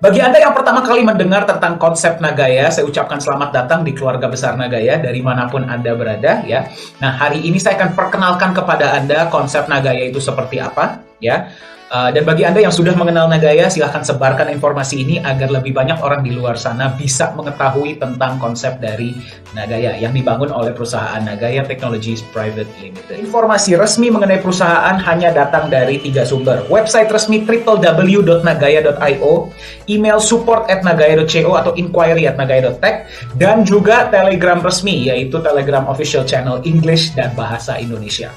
Bagi Anda yang pertama kali mendengar tentang konsep Nagaya, saya ucapkan selamat datang di keluarga besar Nagaya dari manapun Anda berada ya. Nah, hari ini saya akan perkenalkan kepada Anda konsep Nagaya itu seperti apa ya. Dan bagi Anda yang sudah mengenal Nagaya, silahkan sebarkan informasi ini agar lebih banyak orang di luar sana bisa mengetahui tentang konsep dari Nagaya yang dibangun oleh perusahaan Nagaya Technologies Private Limited. Informasi resmi mengenai perusahaan hanya datang dari 3 sumber. Website resmi www.nagaya.io, email support@nagaya.co atau inquiry@nagaya.tech, dan juga Telegram resmi, yaitu Telegram Official Channel English dan Bahasa Indonesia.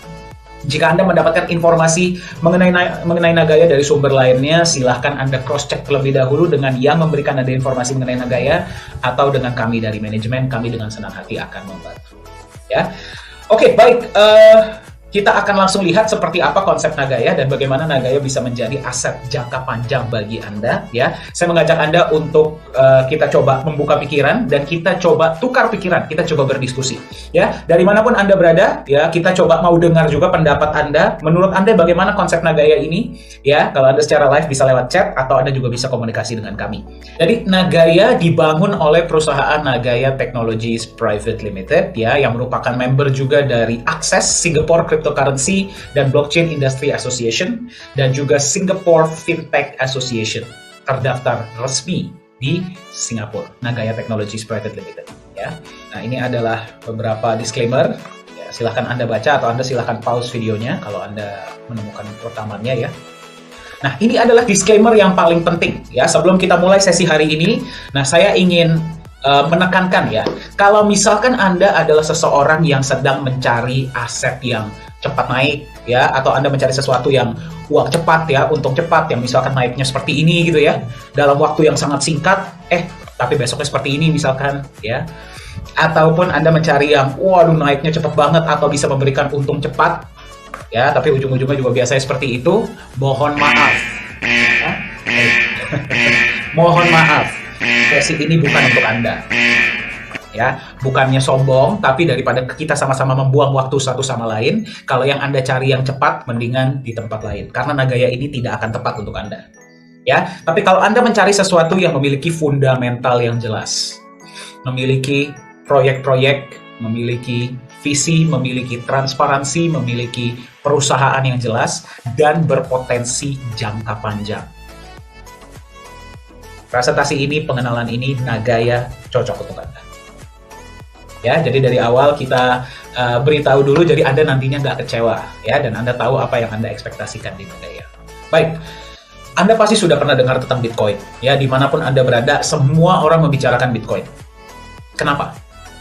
Jika Anda mendapatkan informasi mengenai Nagaya dari sumber lainnya, silahkan Anda cross-check terlebih dahulu dengan yang memberikan Anda informasi mengenai Nagaya atau dengan kami dari manajemen. Kami dengan senang hati akan membantu. Ya, oke, baik. Kita akan langsung lihat seperti apa konsep Nagaya dan bagaimana Nagaya bisa menjadi aset jangka panjang bagi Anda. Ya, saya mengajak Anda untuk kita coba membuka pikiran dan kita coba tukar pikiran, kita coba berdiskusi. Ya, dari manapun Anda berada, ya kita coba mau dengar juga pendapat Anda. Menurut Anda bagaimana konsep Nagaya ini? Ya, kalau Anda secara live bisa lewat chat atau Anda juga bisa komunikasi dengan kami. Jadi Nagaya dibangun oleh perusahaan Nagaya Technologies Private Limited, ya, yang merupakan member juga dari Access Singapore Cryptocurrency dan Blockchain Industry Association dan juga Singapore Fintech Association, terdaftar resmi di Singapura, Nagaya Technologies Private Limited. Ya, nah ini adalah beberapa disclaimer. Ya, silahkan Anda baca atau Anda silahkan pause videonya kalau Anda menemukan rekamannya ya. Nah, ini adalah disclaimer yang paling penting ya sebelum kita mulai sesi hari ini. Nah, saya ingin menekankan ya, kalau misalkan Anda adalah seseorang yang sedang mencari aset yang cepat naik ya, atau Anda mencari sesuatu yang uang cepat ya, untung cepat yang misalkan naiknya seperti ini gitu ya, dalam waktu yang sangat singkat, tapi besoknya seperti ini misalkan ya, ataupun Anda mencari yang waduh naiknya cepat banget atau bisa memberikan untung cepat ya, tapi ujung-ujungnya juga biasanya seperti itu, mohon maaf ya. Mohon maaf, sesi ini bukan untuk Anda ya, bukannya sombong, tapi daripada kita sama-sama membuang waktu satu sama lain, kalau yang Anda cari yang cepat, mendingan di tempat lain, karena Nagaya ini tidak akan tepat untuk Anda. Ya, tapi kalau Anda mencari sesuatu yang memiliki fundamental yang jelas, memiliki proyek-proyek, memiliki visi, memiliki transparansi, memiliki perusahaan yang jelas, dan berpotensi jangka panjang. Presentasi ini, pengenalan ini, Nagaya cocok untuk Anda. Ya, jadi dari awal kita beritahu dulu, jadi Anda nantinya nggak kecewa, ya, dan Anda tahu apa yang Anda ekspektasikan di Nagaya. Baik, Anda pasti sudah pernah dengar tentang Bitcoin, ya, dimanapun Anda berada, semua orang membicarakan Bitcoin. Kenapa?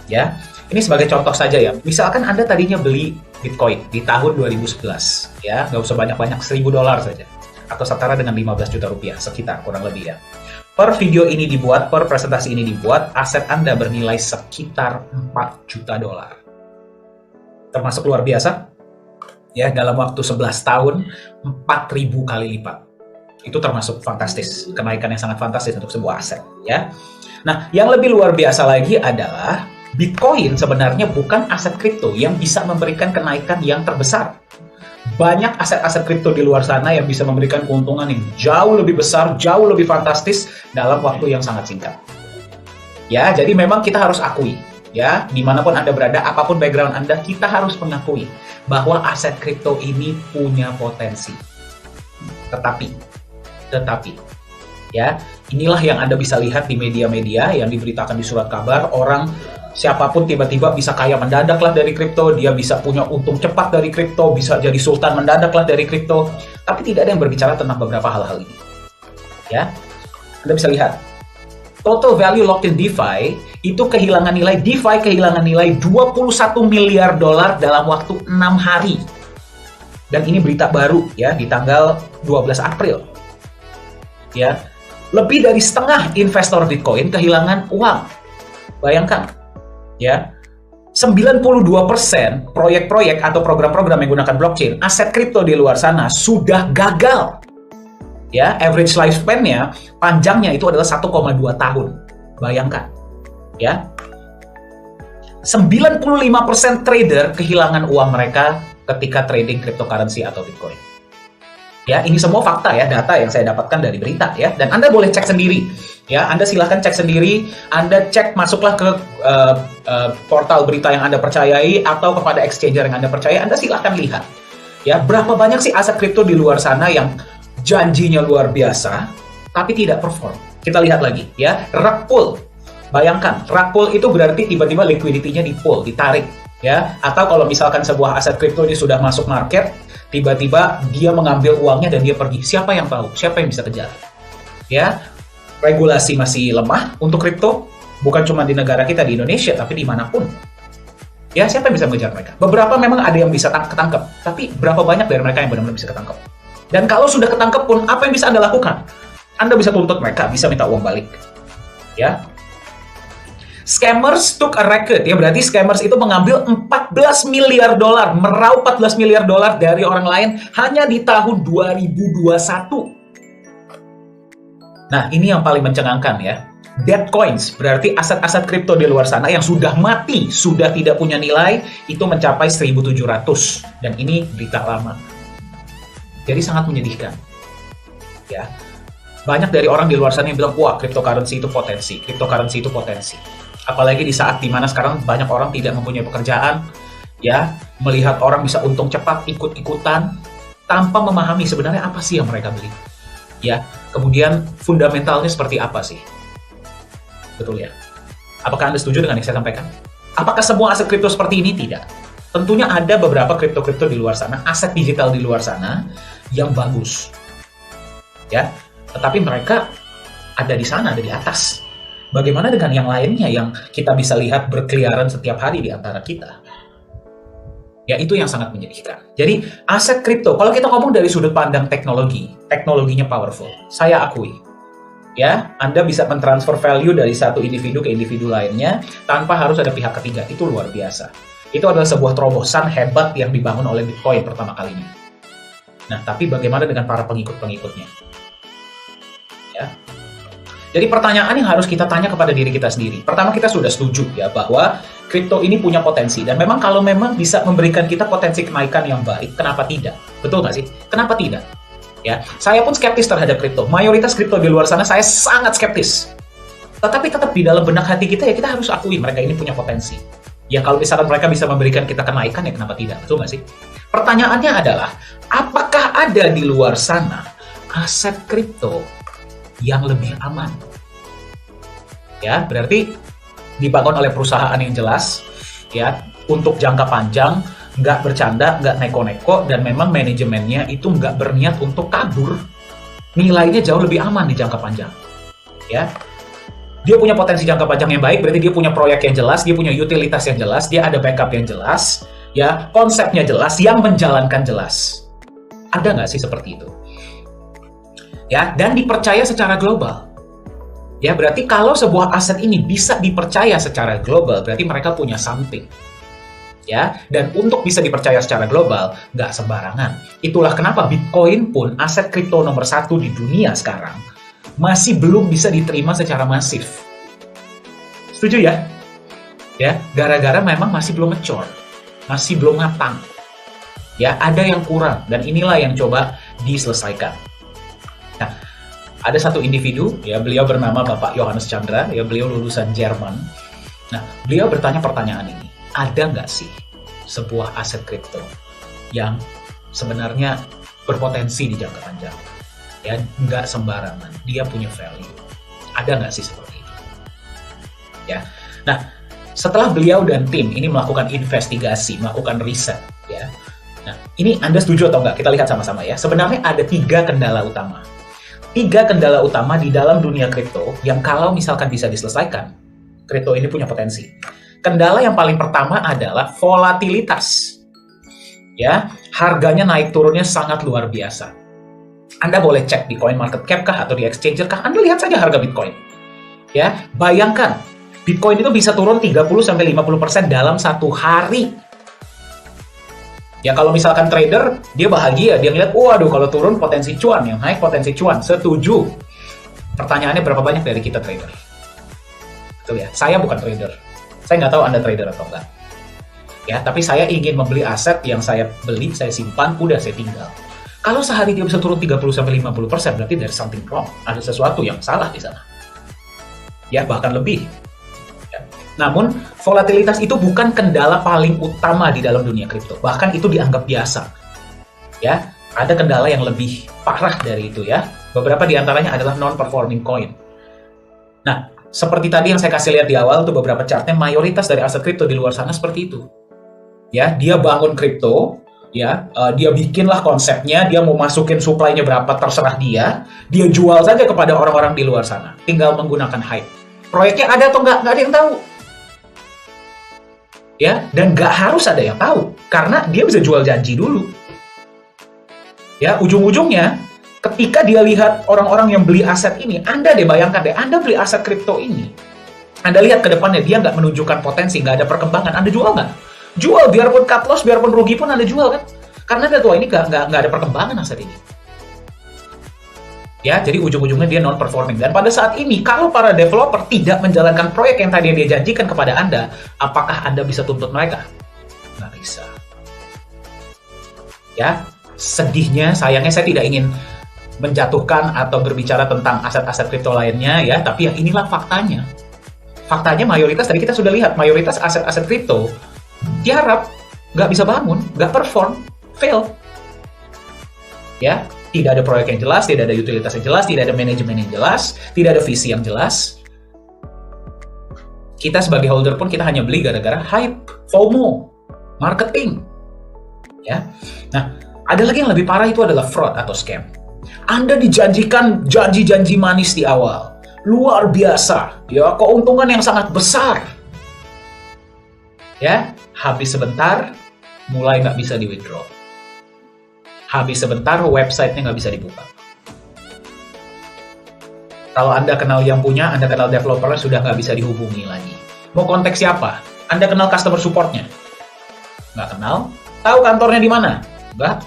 Ya, ini sebagai contoh saja ya, misalkan Anda tadinya beli Bitcoin di tahun 2011, ya, nggak usah banyak-banyak, $1.000 saja, atau setara dengan 15 juta rupiah, sekitar, kurang lebih ya. Per video ini dibuat, per presentasi ini dibuat, aset Anda bernilai sekitar $4 juta. Termasuk luar biasa. Ya, dalam waktu 11 tahun, 4.000 kali lipat. Itu termasuk fantastis, kenaikan yang sangat fantastis untuk sebuah aset. Ya. Nah, yang lebih luar biasa lagi adalah Bitcoin sebenarnya bukan aset kripto yang bisa memberikan kenaikan yang terbesar. Banyak aset-aset kripto di luar sana yang bisa memberikan keuntungan yang jauh lebih besar, jauh lebih fantastis dalam waktu yang sangat singkat. Ya, jadi memang kita harus akui, ya, dimanapun Anda berada, apapun background Anda, kita harus mengakui bahwa aset kripto ini punya potensi. Tetapi, ya, inilah yang Anda bisa lihat di media-media yang diberitakan di surat kabar, orang siapapun tiba-tiba bisa kaya mendadak lah dari kripto, dia bisa punya untung cepat dari kripto, bisa jadi sultan mendadak lah dari kripto, tapi tidak ada yang berbicara tentang beberapa hal-hal ini. Ya, Anda bisa lihat, total value locked in DeFi itu kehilangan nilai 21 miliar dolar dalam waktu 6 hari. Dan ini berita baru ya, di tanggal 12 April. Ya, lebih dari setengah investor Bitcoin kehilangan uang. Bayangkan. Ya, 92% proyek-proyek atau program-program yang menggunakan blockchain, aset kripto di luar sana sudah gagal. Ya, average lifespan-nya, panjangnya itu adalah 1,2 tahun. Bayangkan. Ya. 95% trader kehilangan uang mereka ketika trading cryptocurrency atau Bitcoin. Ya, ini semua fakta ya, data yang saya dapatkan dari berita ya. Dan Anda boleh cek sendiri. Ya, Anda silahkan cek sendiri. Anda cek, masuklah ke portal berita yang Anda percayai atau kepada exchanger yang Anda percaya. Anda silahkan lihat. Ya, berapa banyak sih aset kripto di luar sana yang janjinya luar biasa, tapi tidak perform. Kita lihat lagi ya, rug pull. Bayangkan, rug pull itu berarti tiba-tiba liquidity-nya di pull, ditarik. Ya, atau kalau misalkan sebuah aset kripto ini sudah masuk market, tiba-tiba dia mengambil uangnya dan dia pergi. Siapa yang tahu? Siapa yang bisa kejar? Ya, regulasi masih lemah untuk kripto, bukan cuma di negara kita di Indonesia, tapi dimanapun. Ya, siapa yang bisa mengejar mereka? Beberapa memang ada yang bisa ketangkep, tapi berapa banyak dari mereka yang benar-benar bisa ketangkep? Dan kalau sudah ketangkep pun, apa yang bisa Anda lakukan? Anda bisa tuntut mereka, bisa minta uang balik. Ya. Scammers took a record, ya berarti scammers itu mengambil 14 miliar dolar, meraup 14 miliar dolar dari orang lain hanya di tahun 2021. Nah, ini yang paling mencengangkan ya. Dead coins, berarti aset-aset kripto di luar sana yang sudah mati, sudah tidak punya nilai, itu mencapai 1.700. Dan ini berita lama. Jadi sangat menyedihkan. Ya. Banyak dari orang di luar sana yang bilang, wah, cryptocurrency itu potensi, cryptocurrency itu potensi. Apalagi di saat dimana sekarang banyak orang tidak mempunyai pekerjaan, ya, melihat orang bisa untung cepat, ikut-ikutan, tanpa memahami sebenarnya apa sih yang mereka beli. Ya, kemudian fundamentalnya seperti apa sih? Betul ya? Apakah Anda setuju dengan yang saya sampaikan? Apakah semua aset kripto seperti ini? Tidak. Tentunya ada beberapa kripto-kripto di luar sana, aset digital di luar sana yang bagus. Ya, tetapi mereka ada di sana, ada di atas. Bagaimana dengan yang lainnya yang kita bisa lihat berkeliaran setiap hari di antara kita? Ya, itu yang sangat menyedihkan. Jadi, aset kripto, kalau kita ngomong dari sudut pandang teknologi, teknologinya powerful. Saya akui. Ya, Anda bisa mentransfer value dari satu individu ke individu lainnya tanpa harus ada pihak ketiga. Itu luar biasa. Itu adalah sebuah terobosan hebat yang dibangun oleh Bitcoin pertama kalinya. Nah, tapi bagaimana dengan para pengikut-pengikutnya? Ya. Jadi pertanyaan yang harus kita tanya kepada diri kita sendiri. Pertama, kita sudah setuju ya bahwa kripto ini punya potensi. Dan memang kalau memang bisa memberikan kita potensi kenaikan yang baik, kenapa tidak? Betul nggak sih? Kenapa tidak? Ya, saya pun skeptis terhadap kripto. Mayoritas kripto di luar sana saya sangat skeptis. Tetapi tetap di dalam benak hati kita ya kita harus akui mereka ini punya potensi. Ya kalau misalkan mereka bisa memberikan kita kenaikan ya kenapa tidak? Betul nggak sih? Pertanyaannya adalah, apakah ada di luar sana aset kripto yang lebih aman? Ya, berarti dibangun oleh perusahaan yang jelas, ya, untuk jangka panjang, nggak bercanda, nggak neko-neko, dan memang manajemennya itu nggak berniat untuk kabur. Nilainya jauh lebih aman di jangka panjang. Ya, dia punya potensi jangka panjang yang baik, berarti dia punya proyek yang jelas, dia punya utilitas yang jelas, dia ada backup yang jelas, ya, konsepnya jelas, yang menjalankan jelas. Ada nggak sih seperti itu? Ya, dan dipercaya secara global. Ya, berarti kalau sebuah aset ini bisa dipercaya secara global, berarti mereka punya something. Ya, dan untuk bisa dipercaya secara global, nggak sembarangan. Itulah kenapa Bitcoin pun aset kripto nomor 1 di dunia sekarang masih belum bisa diterima secara masif. Setuju ya? Ya, gara-gara memang masih belum mature, masih belum matang. Ya, ada yang kurang, dan inilah yang coba diselesaikan. Nah, ada satu individu, ya, beliau bernama Bapak Johannes Chandra, ya, beliau lulusan Jerman. Nah, beliau bertanya pertanyaan ini, ada nggak sih sebuah aset kripto yang sebenarnya berpotensi di jangka panjang? Ya, nggak sembarangan, dia punya value. Ada nggak sih seperti itu? Ya, nah, setelah beliau dan tim ini melakukan investigasi, melakukan riset, ya. Nah, ini Anda setuju atau nggak? Kita lihat sama-sama ya. Sebenarnya ada 3 kendala utama. 3 kendala utama di dalam dunia kripto yang kalau misalkan bisa diselesaikan, kripto ini punya potensi. Kendala yang paling pertama adalah volatilitas. Ya, harganya naik turunnya sangat luar biasa. Anda boleh cek di CoinMarketCap kah atau di Exchanger kah, Anda lihat saja harga Bitcoin. Ya, bayangkan Bitcoin itu bisa turun 30-50% dalam 1 hari. Ya kalau misalkan trader, dia bahagia, dia ngeliat, waduh kalau turun potensi cuan, yang naik potensi cuan, setuju. Pertanyaannya berapa banyak dari kita trader? Betul ya, saya bukan trader. Saya nggak tahu Anda trader atau enggak. Ya, tapi saya ingin membeli aset yang saya beli, saya simpan, udah saya tinggal. Kalau sehari dia bisa turun 30-50%, berarti there's something wrong. Ada sesuatu yang salah di sana. Ya, bahkan lebih. Ya. Namun, volatilitas itu bukan kendala paling utama di dalam dunia kripto. Bahkan itu dianggap biasa. Ya, ada kendala yang lebih parah dari itu ya. Beberapa di antaranya adalah non-performing coin. Nah, seperti tadi yang saya kasih lihat di awal tuh beberapa chartnya, mayoritas dari aset kripto di luar sana seperti itu. Ya, dia bangun kripto, ya, dia bikinlah konsepnya, dia mau masukin supply-nya berapa terserah dia jual saja kepada orang-orang di luar sana, tinggal menggunakan hype. Proyeknya ada atau nggak ada yang tahu. Ya, dan nggak harus ada yang tahu, karena dia bisa jual janji dulu. Ya, ujung-ujungnya, ketika dia lihat orang-orang yang beli aset ini, Anda deh bayangkan deh, Anda beli aset kripto ini, Anda lihat ke depannya, dia nggak menunjukkan potensi, nggak ada perkembangan, Anda jual nggak? Jual, biarpun cut loss, biarpun rugi pun Anda jual kan? Karena Anda tahu ini nggak ada perkembangan aset ini. Ya, jadi ujung-ujungnya dia non-performing. Dan pada saat ini, kalau para developer tidak menjalankan proyek yang tadi dia janjikan kepada Anda, apakah Anda bisa tuntut mereka? Nggak bisa. Ya, sedihnya, sayangnya saya tidak ingin menjatuhkan atau berbicara tentang aset-aset kripto lainnya ya, tapi ya inilah faktanya. Faktanya mayoritas tadi kita sudah lihat, mayoritas aset-aset kripto tiarap, nggak bisa bangun, nggak perform, fail. Ya, tidak ada proyek yang jelas, tidak ada utilitas yang jelas, tidak ada manajemen yang jelas, tidak ada visi yang jelas. Kita sebagai holder pun kita hanya beli gara-gara hype, FOMO, marketing. Ya, nah ada lagi yang lebih parah, itu adalah fraud atau scam. Anda dijanjikan janji-janji manis di awal, luar biasa, ya keuntungan yang sangat besar. Ya, habis sebentar, mulai nggak bisa di-withdraw. Habis sebentar, website-nya nggak bisa dibuka. Kalau Anda kenal yang punya, Anda kenal developernya, sudah nggak bisa dihubungi lagi. Mau kontak siapa? Anda kenal customer support-nya? Nggak kenal? Tahu kantornya di mana? Nggak.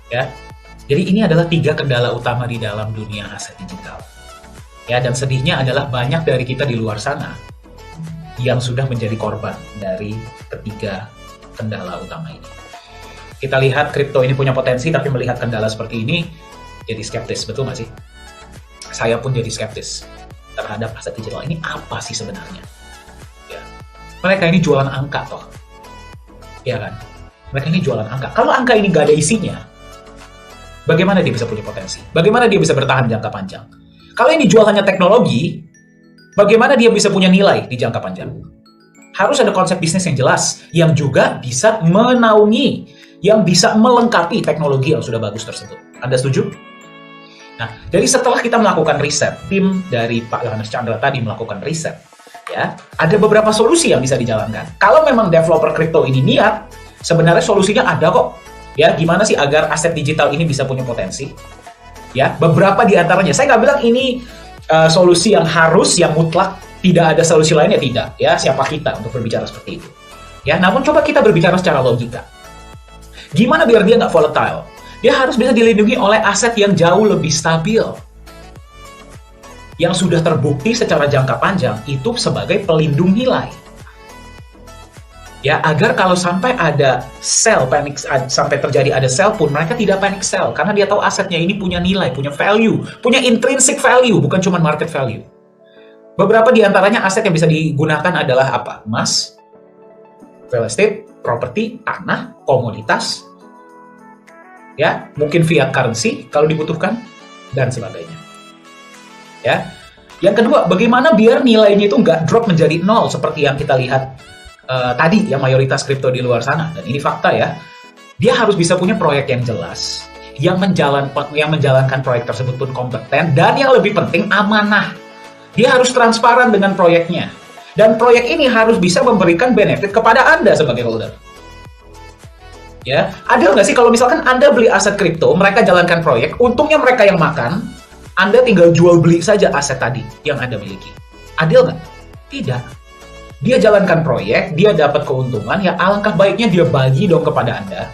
Ya, jadi ini adalah 3 kendala utama di dalam dunia aset digital. Ya, dan sedihnya adalah banyak dari kita di luar sana yang sudah menjadi korban dari ketiga kendala utama ini. Kita lihat kripto ini punya potensi, tapi melihat kendala seperti ini, jadi skeptis, betul nggak sih? Saya pun jadi skeptis terhadap aset digital ini, apa sih sebenarnya? Ya. Mereka ini jualan angka toh, ya kan? Mereka ini jualan angka. Kalau angka ini nggak ada isinya, bagaimana dia bisa punya potensi? Bagaimana dia bisa bertahan jangka panjang? Kalau ini jual hanya teknologi, bagaimana dia bisa punya nilai di jangka panjang? Harus ada konsep bisnis yang jelas, yang juga bisa menaungi, yang bisa melengkapi teknologi yang sudah bagus tersebut. Anda setuju? Nah, jadi setelah kita melakukan riset, tim dari Pak Yohanes Chandra tadi melakukan riset, ya, ada beberapa solusi yang bisa dijalankan. Kalau memang developer kripto ini niat, sebenarnya solusinya ada kok. Ya, gimana sih agar aset digital ini bisa punya potensi? Ya, beberapa di antaranya. Saya nggak bilang ini solusi yang harus, yang mutlak, tidak ada solusi lainnya, tidak. Ya, siapa kita untuk berbicara seperti itu? Ya, namun coba kita berbicara secara logika. Gimana biar dia nggak volatile? Dia harus bisa dilindungi oleh aset yang jauh lebih stabil, yang sudah terbukti secara jangka panjang itu sebagai pelindung nilai. Ya, agar kalau sampai ada sell, panic, sampai terjadi ada sell pun, mereka tidak panic sell, karena dia tahu asetnya ini punya nilai, punya value, punya intrinsic value, bukan cuma market value. Beberapa di antaranya aset yang bisa digunakan adalah apa? Emas, real estate, properti, tanah, komoditas, ya, mungkin fiat currency kalau dibutuhkan, dan sebagainya. Ya, yang kedua, bagaimana biar nilainya itu nggak drop menjadi 0 seperti yang kita lihat tadi yang mayoritas kripto di luar sana, dan ini fakta ya. Dia harus bisa punya proyek yang jelas, yang menjalankan proyek tersebut pun kompeten, dan yang lebih penting amanah. Dia harus transparan dengan proyeknya, dan proyek ini harus bisa memberikan benefit kepada Anda sebagai holder. Ya, adil nggak sih kalau misalkan Anda beli aset kripto, mereka jalankan proyek, untungnya mereka yang makan, Anda tinggal jual beli saja aset tadi yang Anda miliki. Adil nggak? Tidak. Dia jalankan proyek, dia dapat keuntungan, ya alangkah baiknya dia bagi dong kepada Anda.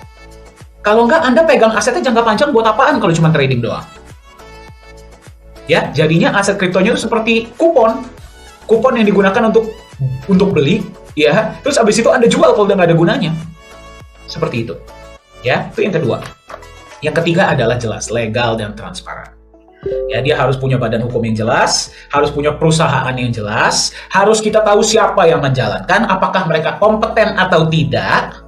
Kalau nggak, Anda pegang asetnya jangka panjang buat apaan kalau cuma trading doang? Ya, jadinya aset kriptonya itu seperti kupon. Kupon yang digunakan untuk beli, ya. Terus abis itu Anda jual kalau udah nggak ada gunanya. Seperti itu. Ya, itu yang kedua. Yang ketiga adalah jelas, legal dan transparan. Ya, dia harus punya badan hukum yang jelas, harus punya perusahaan yang jelas, harus kita tahu siapa yang menjalankan, apakah mereka kompeten atau tidak,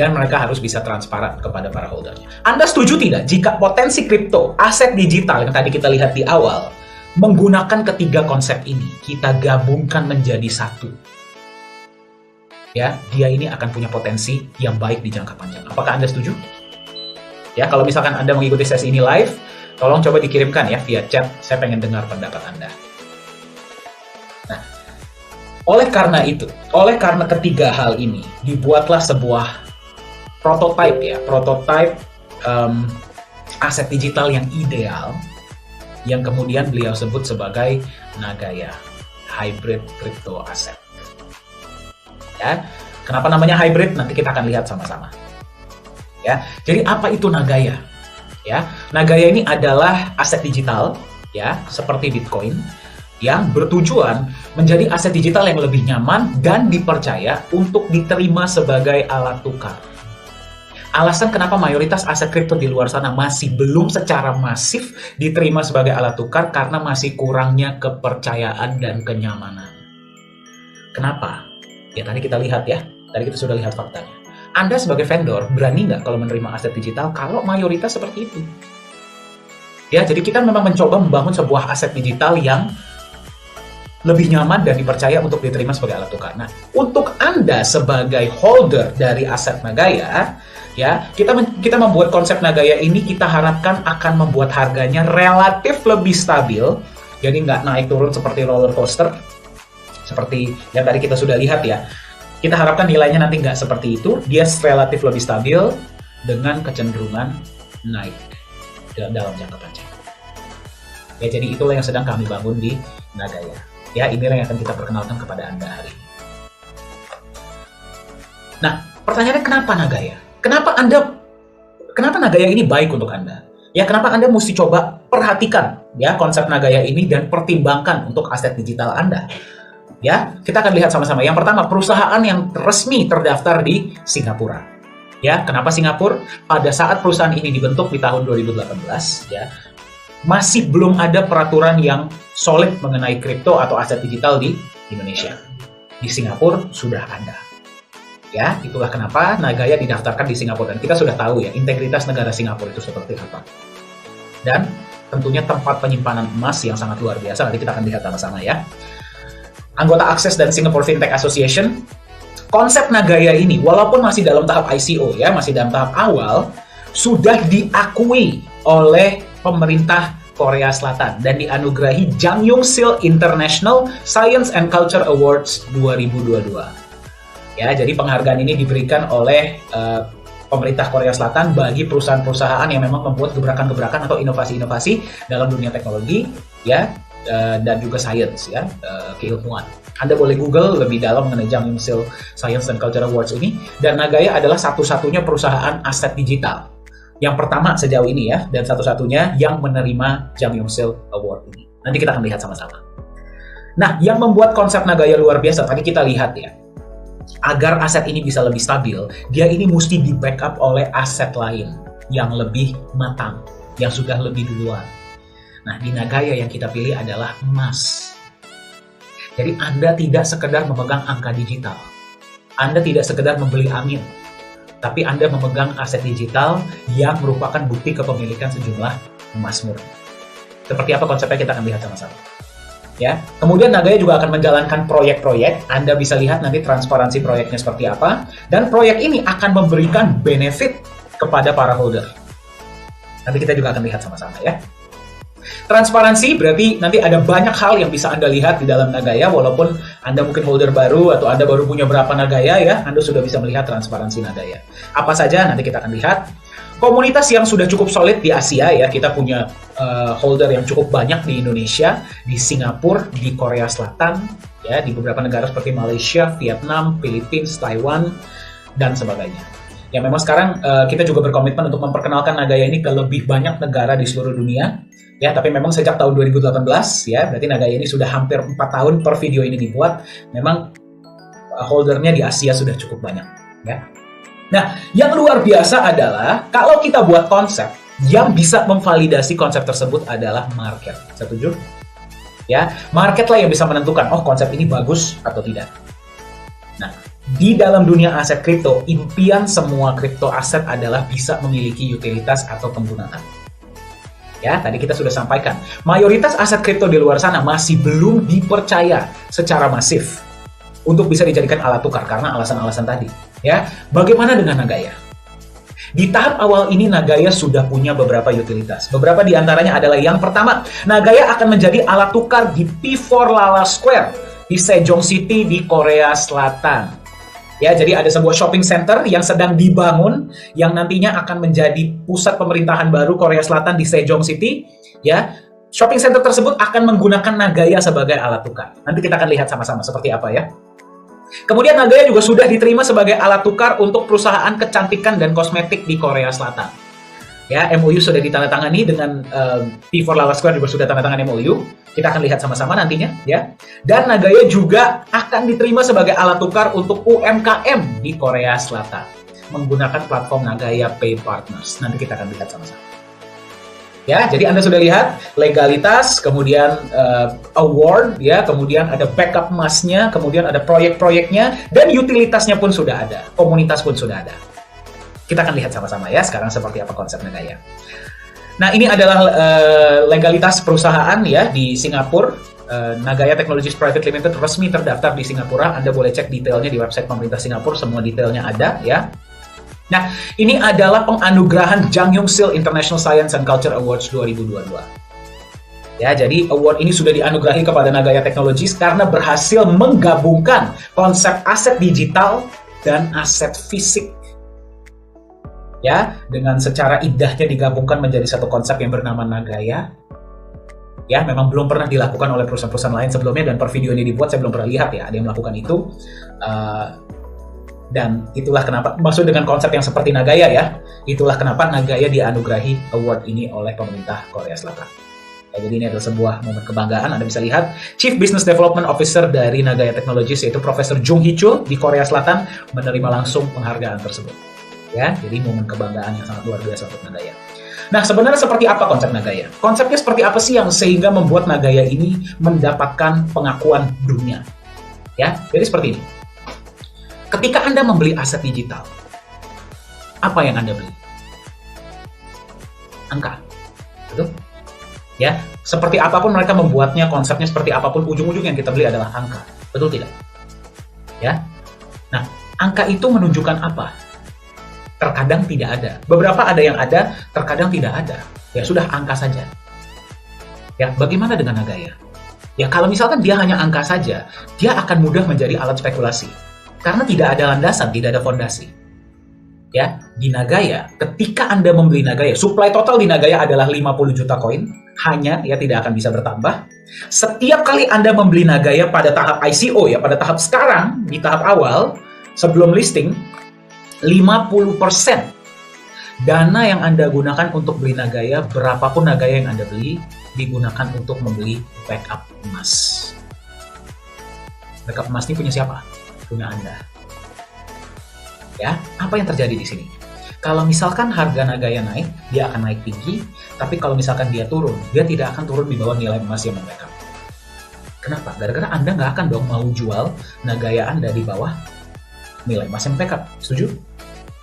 dan mereka harus bisa transparan kepada para holdernya. Anda setuju tidak jika potensi kripto, aset digital yang tadi kita lihat di awal, menggunakan ketiga konsep ini, kita gabungkan menjadi satu? Ya, dia ini akan punya potensi yang baik di jangka panjang. Apakah Anda setuju? Ya, kalau misalkan Anda mengikuti sesi ini live, tolong coba dikirimkan ya via chat. Saya pengen dengar pendapat Anda. Nah, oleh karena ketiga hal ini, dibuatlah sebuah prototipe aset digital yang ideal, yang kemudian beliau sebut sebagai Nagaya, hybrid crypto asset. Ya, kenapa namanya hybrid? Nanti kita akan lihat sama-sama. Ya, jadi apa itu Nagaya? Ya, Nagaya ini adalah aset digital, ya, seperti Bitcoin, yang bertujuan menjadi aset digital yang lebih nyaman dan dipercaya untuk diterima sebagai alat tukar. Alasan kenapa mayoritas aset kripto di luar sana masih belum secara masif diterima sebagai alat tukar karena masih kurangnya kepercayaan dan kenyamanan. Kenapa? Ya tadi kita lihat ya, tadi kita sudah lihat faktanya. Anda sebagai vendor berani nggak kalau menerima aset digital kalau mayoritas seperti itu? Ya, jadi kita memang mencoba membangun sebuah aset digital yang lebih nyaman dan dipercaya untuk diterima sebagai alat tukar. Nah, untuk Anda sebagai holder dari aset Nagaya, ya, kita membuat konsep Nagaya ini kita harapkan akan membuat harganya relatif lebih stabil, jadi nggak naik turun seperti roller coaster, seperti yang tadi kita sudah lihat ya. Kita harapkan nilainya nanti nggak seperti itu, dia relatif lebih stabil dengan kecenderungan naik dalam jangka panjang. Ya, jadi itulah yang sedang kami bangun di Nagaya. Ya, inilah yang akan kita perkenalkan kepada Anda hari ini. Nah, pertanyaannya kenapa Nagaya? Kenapa Nagaya ini baik untuk Anda? Ya, kenapa Anda mesti coba perhatikan ya konsep Nagaya ini dan pertimbangkan untuk aset digital Anda? Ya, kita akan lihat sama-sama. Yang pertama, perusahaan yang resmi terdaftar di Singapura. Ya, kenapa Singapura? Pada saat perusahaan ini dibentuk di tahun 2018, ya, masih belum ada peraturan yang solid mengenai kripto atau aset digital di Indonesia. Di Singapura sudah ada. Ya, itulah kenapa Nagaya didaftarkan di Singapura. Dan kita sudah tahu ya, integritas negara Singapura itu seperti apa. Dan tentunya tempat penyimpanan emas yang sangat luar biasa. Nanti kita akan lihat sama-sama ya. Anggota Access dan Singapore Fintech Association, konsep Nagaya ini walaupun masih dalam tahap ICO ya, masih dalam tahap awal, sudah diakui oleh pemerintah Korea Selatan dan dianugerahi Jang Young-sil International Science and Culture Awards 2022. Ya, jadi penghargaan ini diberikan oleh pemerintah Korea Selatan bagi perusahaan-perusahaan yang memang membuat gebrakan-gebrakan atau inovasi-inovasi dalam dunia teknologi ya. Dan juga science ya, keilmuan. Anda boleh Google lebih dalam mengenai Jang Young-sil Science and Culture Awards ini, dan Nagaya adalah satu-satunya perusahaan aset digital yang pertama sejauh ini ya, dan satu-satunya yang menerima Jang Young-sil Award ini. Nanti kita akan lihat sama-sama. Nah, yang membuat konsep Nagaya luar biasa, tadi kita lihat ya, agar aset ini bisa lebih stabil, dia ini mesti di-backup oleh aset lain yang lebih matang, yang sudah lebih duluan. Nah, di Nagaya yang kita pilih adalah emas. Jadi Anda tidak sekedar memegang angka digital. Anda tidak sekedar membeli angin. Tapi Anda memegang aset digital yang merupakan bukti kepemilikan sejumlah emas murni. Seperti apa konsepnya kita akan lihat sama-sama. Ya, kemudian Nagaya juga akan menjalankan proyek-proyek. Anda bisa lihat nanti transparansi proyeknya seperti apa. Dan proyek ini akan memberikan benefit kepada para holder. Nanti kita juga akan lihat sama-sama ya. Transparansi berarti nanti ada banyak hal yang bisa Anda lihat di dalam Nagaya, walaupun Anda mungkin holder baru atau Anda baru punya berapa Nagaya ya, Anda sudah bisa melihat transparansi Nagaya. Apa saja nanti kita akan lihat. Komunitas yang sudah cukup solid di Asia ya, kita punya holder yang cukup banyak di Indonesia, di Singapura, di Korea Selatan, ya, di beberapa negara seperti Malaysia, Vietnam, Filipina, Taiwan, dan sebagainya. Ya memang sekarang kita juga berkomitmen untuk memperkenalkan Nagaya ini ke lebih banyak negara di seluruh dunia. Ya, tapi memang sejak tahun 2018 ya, berarti Nagaya ini sudah hampir 4 tahun per video ini dibuat. Memang holdernya di Asia sudah cukup banyak ya. Nah, yang luar biasa adalah kalau kita buat konsep, yang bisa memvalidasi konsep tersebut adalah market. Setuju? Ya, market lah yang bisa menentukan, oh konsep ini bagus atau tidak. Nah, di dalam dunia aset kripto, impian semua kripto aset adalah bisa memiliki utilitas atau penggunaan. Ya, tadi kita sudah sampaikan, mayoritas aset kripto di luar sana masih belum dipercaya secara masif untuk bisa dijadikan alat tukar karena alasan-alasan tadi. Ya, bagaimana dengan Nagaya? Di tahap awal ini Nagaya sudah punya beberapa utilitas. Beberapa di antaranya adalah yang pertama, Nagaya akan menjadi alat tukar di P4 Lala Square di Sejong City di Korea Selatan. Ya, jadi ada sebuah shopping center yang sedang dibangun yang nantinya akan menjadi pusat pemerintahan baru Korea Selatan di Sejong City. Ya, shopping center tersebut akan menggunakan Nagaya sebagai alat tukar. Nanti kita akan lihat sama-sama seperti apa ya. Kemudian Nagaya juga sudah diterima sebagai alat tukar untuk perusahaan kecantikan dan kosmetik di Korea Selatan. Ya, MOU sudah ditandatangani dengan P4 Lala Square juga sudah tanda tangan MOU. Kita akan lihat sama-sama nantinya, ya. Dan Nagaya juga akan diterima sebagai alat tukar untuk UMKM di Korea Selatan menggunakan platform Nagaya Pay Partners. Nanti kita akan lihat sama-sama. Ya, jadi Anda sudah lihat legalitas, kemudian award, ya, kemudian ada backup emasnya, kemudian ada proyek-proyeknya, dan utilitasnya pun sudah ada, komunitas pun sudah ada. Kita akan lihat sama-sama ya sekarang seperti apa konsep Nagaya. Nah, ini adalah legalitas perusahaan ya di Singapura. Nagaya Technologies Private Limited resmi terdaftar di Singapura. Anda boleh cek detailnya di website pemerintah Singapura, semua detailnya ada ya. Nah, ini adalah penganugerahan Jang Young Sil International Science and Culture Awards 2022. Ya, jadi award ini sudah dianugerahi kepada Nagaya Technologies karena berhasil menggabungkan konsep aset digital dan aset fisik. Ya, dengan secara indahnya digabungkan menjadi satu konsep yang bernama Nagaya. Ya, memang belum pernah dilakukan oleh perusahaan-perusahaan lain sebelumnya, dan per video ini dibuat saya belum pernah lihat ya ada yang melakukan itu. Dan itulah kenapa, maksud dengan konsep yang seperti Nagaya ya, itulah kenapa Nagaya dianugerahi award ini oleh pemerintah Korea Selatan. Ya, jadi ini adalah sebuah momen kebanggaan. Anda bisa lihat Chief Business Development Officer dari Nagaya Technologies yaitu Profesor Jung Hee Chul di Korea Selatan menerima langsung penghargaan tersebut. Ya, jadi momen kebanggaan yang sangat luar biasa untuk Nagaya. Nah, sebenarnya seperti apa konsep Nagaya? Konsepnya seperti apa sih yang sehingga membuat Nagaya ini mendapatkan pengakuan dunia? Ya, jadi seperti ini. Ketika Anda membeli aset digital, apa yang Anda beli? Angka. Betul? Ya, seperti apapun mereka membuatnya, konsepnya seperti apapun, ujung-ujung yang kita beli adalah angka. Betul tidak? Ya. Nah, angka itu menunjukkan apa? Terkadang tidak ada. Beberapa ada yang ada, terkadang tidak ada. Ya sudah, angka saja. Ya, bagaimana dengan Nagaya? Ya, kalau misalkan dia hanya angka saja, dia akan mudah menjadi alat spekulasi. Karena tidak ada landasan, tidak ada fondasi. Ya, di Nagaya, ketika Anda membeli Nagaya, supply total di Nagaya adalah 50 juta koin, hanya ya tidak akan bisa bertambah. Setiap kali Anda membeli Nagaya pada tahap ICO ya, pada tahap sekarang, di tahap awal, sebelum listing, 50% dana yang Anda gunakan untuk beli Nagaya, berapapun Nagaya yang Anda beli, digunakan untuk membeli backup emas. Backup emas ini punya siapa? Punya Anda. Ya, apa yang terjadi di sini? Kalau misalkan harga Nagaya naik, dia akan naik tinggi, tapi kalau misalkan dia turun, dia tidak akan turun di bawah nilai emas yang membackup. Kenapa? Gara-gara Anda nggak akan dong mau jual Nagaya Anda di bawah nilai emas yang backup. Setuju?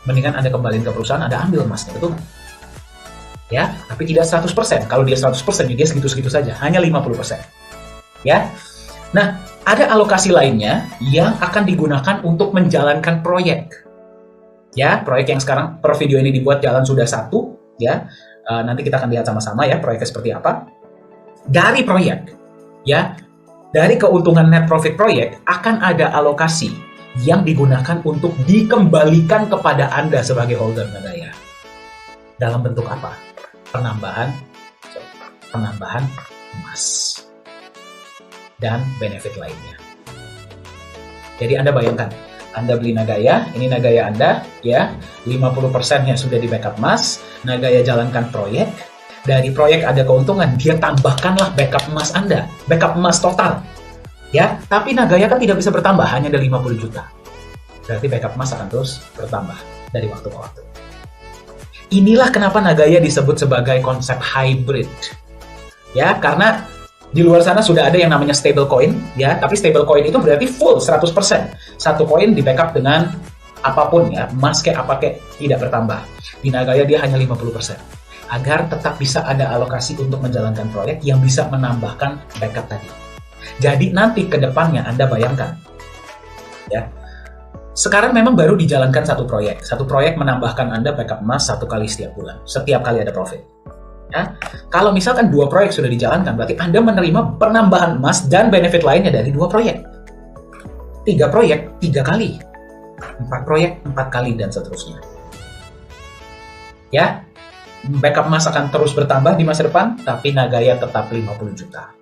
Mendingan Anda kembaliin ke perusahaan, Anda ambil emasnya, betul? Ya, tapi tidak 100%. Kalau dia 100%, dia segitu-segitu saja, hanya 50%. Ya. Nah, ada alokasi lainnya yang akan digunakan untuk menjalankan proyek. Ya, proyek yang sekarang per video ini dibuat jalan sudah 1, ya. Nanti kita akan lihat sama-sama ya proyeknya seperti apa. Dari proyek, ya, dari keuntungan net profit proyek akan ada alokasi yang digunakan untuk dikembalikan kepada Anda sebagai holder Nagaya. Dalam bentuk apa? Penambahan emas dan benefit lainnya. Jadi Anda bayangkan, Anda beli Nagaya, ini Nagaya Anda, ya, 50%-nya sudah di backup emas, Nagaya jalankan proyek, dari proyek ada keuntungan, dia tambahkanlah backup emas Anda, backup emas total. Ya, tapi Nagaya kan tidak bisa bertambah, hanya ada 50 juta. Berarti backup emas akan terus bertambah. dari waktu ke waktu. Inilah kenapa Nagaya disebut sebagai konsep hybrid. Ya, karena di luar sana sudah ada yang namanya stablecoin, ya, tapi stablecoin itu berarti full 100%. Satu koin di backup dengan apapun, ya, emas kayak apa kayak, tidak bertambah. Di Nagaya dia hanya 50%. Agar tetap bisa ada alokasi untuk menjalankan proyek yang bisa menambahkan backup tadi. Jadi nanti ke depannya Anda bayangkan, ya, sekarang memang baru dijalankan satu proyek menambahkan Anda backup emas 1 kali setiap bulan, setiap kali ada profit. Ya, kalau misalkan 2 proyek sudah dijalankan, berarti Anda menerima penambahan emas dan benefit lainnya dari 2 proyek. 3 proyek, 3 kali. 4 proyek, 4 kali, dan seterusnya. Ya, backup emas akan terus bertambah di masa depan, tapi Nagaya tetap 50 juta.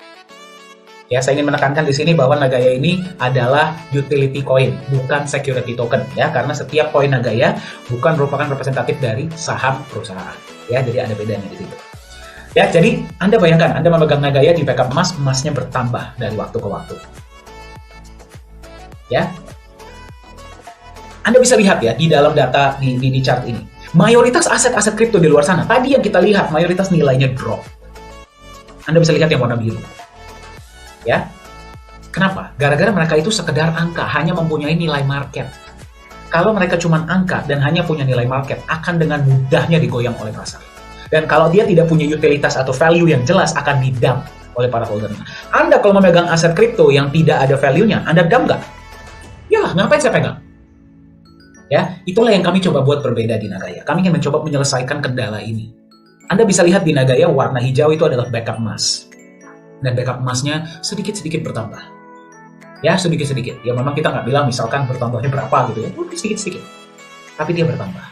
Ya, saya ingin menekankan di sini bahwa Nagaya ini adalah utility coin, bukan security token. Ya, karena setiap koin Nagaya bukan merupakan representatif dari saham perusahaan. Ya, jadi ada bedanya di situ. Ya, jadi Anda bayangkan, Anda memegang Nagaya di backup emas, emasnya bertambah dari waktu ke waktu. Ya, Anda bisa lihat ya di dalam data di chart ini. Mayoritas aset-aset kripto di luar sana, tadi yang kita lihat, mayoritas nilainya drop. Anda bisa lihat yang warna biru. Ya, kenapa? Gara-gara mereka itu sekedar angka, hanya mempunyai nilai market. Kalau mereka cuma angka dan hanya punya nilai market, akan dengan mudahnya digoyang oleh pasar. Dan kalau dia tidak punya utilitas atau value yang jelas, akan didump oleh para holdernya. Anda kalau memegang aset kripto yang tidak ada value-nya, Anda dump nggak? Ya, ngapain saya pegang? Ya, itulah yang kami coba buat berbeda di Nagaya. Kami ingin mencoba menyelesaikan kendala ini. Anda bisa lihat di Nagaya, warna hijau itu adalah backup emas. Dan backup emasnya sedikit-sedikit bertambah. Ya, sedikit-sedikit. Ya, memang kita nggak bilang misalkan bertambahnya berapa gitu ya. Sedikit-sedikit. Tapi dia bertambah.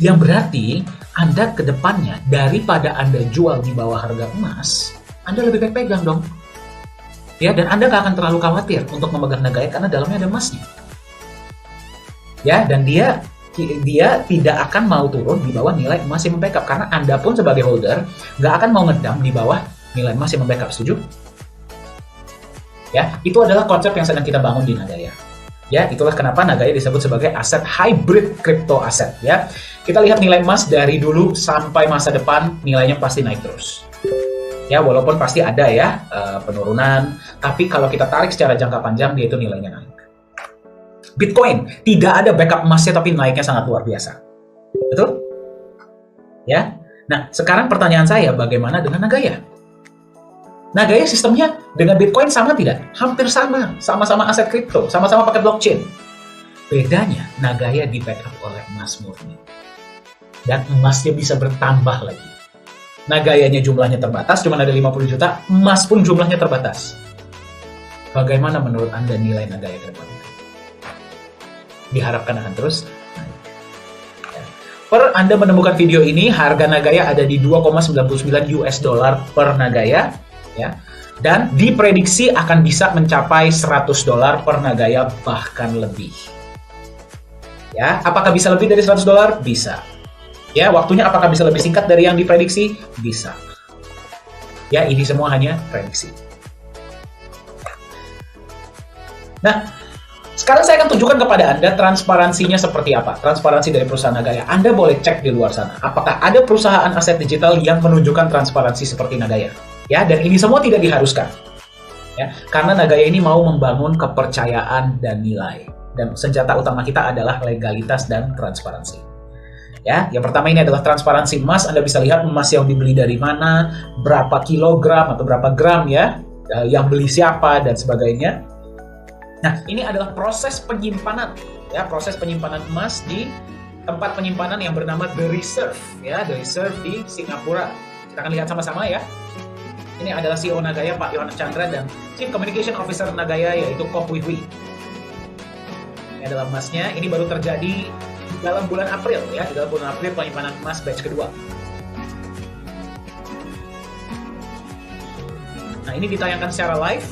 Yang berarti, Anda ke depannya, daripada Anda jual di bawah harga emas, Anda lebih baik pegang dong. Ya, dan Anda nggak akan terlalu khawatir untuk memegang Nagaya karena dalamnya ada emasnya. Ya, dan dia tidak akan mau turun di bawah nilai emas yang membackup. Karena Anda pun sebagai holder, nggak akan mau ngedam di bawah nilai emas yang membackup. Setuju? Ya, itu adalah konsep yang sedang kita bangun di Nagaya. Ya, itulah kenapa Nagaya disebut sebagai aset hybrid crypto aset. Ya, kita lihat nilai emas dari dulu sampai masa depan, nilainya pasti naik terus. Ya, walaupun pasti ada ya penurunan, tapi kalau kita tarik secara jangka panjang, dia itu nilainya naik. Bitcoin tidak ada backup emasnya, tapi naiknya sangat luar biasa. Betul? Ya. Nah, sekarang pertanyaan saya, bagaimana dengan Nagaya? Nagaya sistemnya dengan Bitcoin sama tidak? Hampir sama. Sama-sama aset kripto, sama-sama pakai blockchain. Bedanya, Nagaya di backup oleh emas murni. Dan emasnya bisa bertambah lagi. Nagayanya jumlahnya terbatas, cuma ada 50 juta, emas pun jumlahnya terbatas. Bagaimana menurut Anda nilai Nagaya ke depan? Diharapkan akan terus naik. Per Anda menemukan video ini, harga Nagaya ada di 2,99 US dollar per Nagaya. Ya, dan diprediksi akan bisa mencapai 100 dolar per Nagaya, bahkan lebih. Ya, apakah bisa lebih dari 100 dolar? Bisa. Ya, waktunya apakah bisa lebih singkat dari yang diprediksi? Bisa. Ya, ini semua hanya prediksi. Nah, sekarang saya akan tunjukkan kepada Anda transparansinya seperti apa. Transparansi dari perusahaan Nagaya. Anda boleh cek di luar sana. Apakah ada perusahaan aset digital yang menunjukkan transparansi seperti Nagaya? Ya, dan ini semua tidak diharuskan. Ya, karena Nagaya ini mau membangun kepercayaan dan nilai. Dan senjata utama kita adalah legalitas dan transparansi. Ya, yang pertama ini adalah transparansi emas. Anda bisa lihat emas yang dibeli dari mana, berapa kilogram atau berapa gram ya, yang beli siapa dan sebagainya. Nah, ini adalah proses penyimpanan, ya, proses penyimpanan emas di tempat penyimpanan yang bernama The Reserve, ya, The Reserve di Singapura. Kita akan lihat sama-sama ya. Ini adalah CEO Nagaya, Pak Yohanes Chandra, dan Chief Communication Officer Nagaya, yaitu Kok Hui Hui. Ini adalah emasnya. Ini baru terjadi dalam bulan April, ya, di dalam bulan April penyimpanan emas batch kedua. Nah, ini ditayangkan secara live.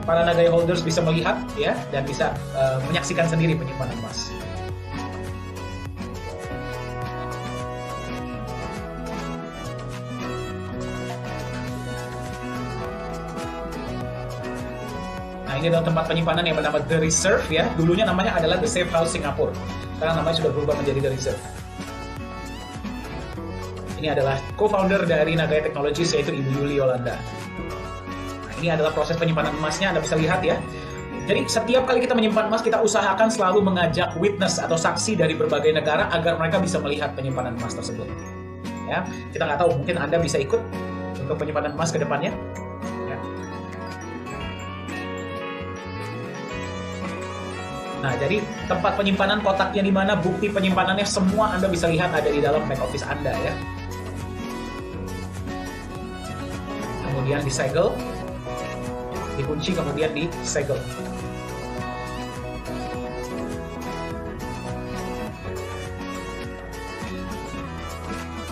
Para Nagaya holders bisa melihat, ya, dan bisa menyaksikan sendiri penyimpanan emas. Nah, ini adalah tempat penyimpanan yang bernama The Reserve, ya. Dulunya namanya adalah The Safe House Singapore. Sekarang namanya sudah berubah menjadi The Reserve. Ini adalah co-founder dari Nagaya Technologies, yaitu Ibu Yuli Yolanda. Nah, ini adalah proses penyimpanan emasnya, Anda bisa lihat ya. Jadi setiap kali kita menyimpan emas, kita usahakan selalu mengajak witness atau saksi dari berbagai negara agar mereka bisa melihat penyimpanan emas tersebut. Ya, kita nggak tahu, mungkin Anda bisa ikut untuk penyimpanan emas ke depannya. Ya. Nah, jadi tempat penyimpanan kotaknya di mana, bukti penyimpanannya semua Anda bisa lihat ada di dalam back office Anda ya. Kemudian disegel, dikunci, kemudian disegel.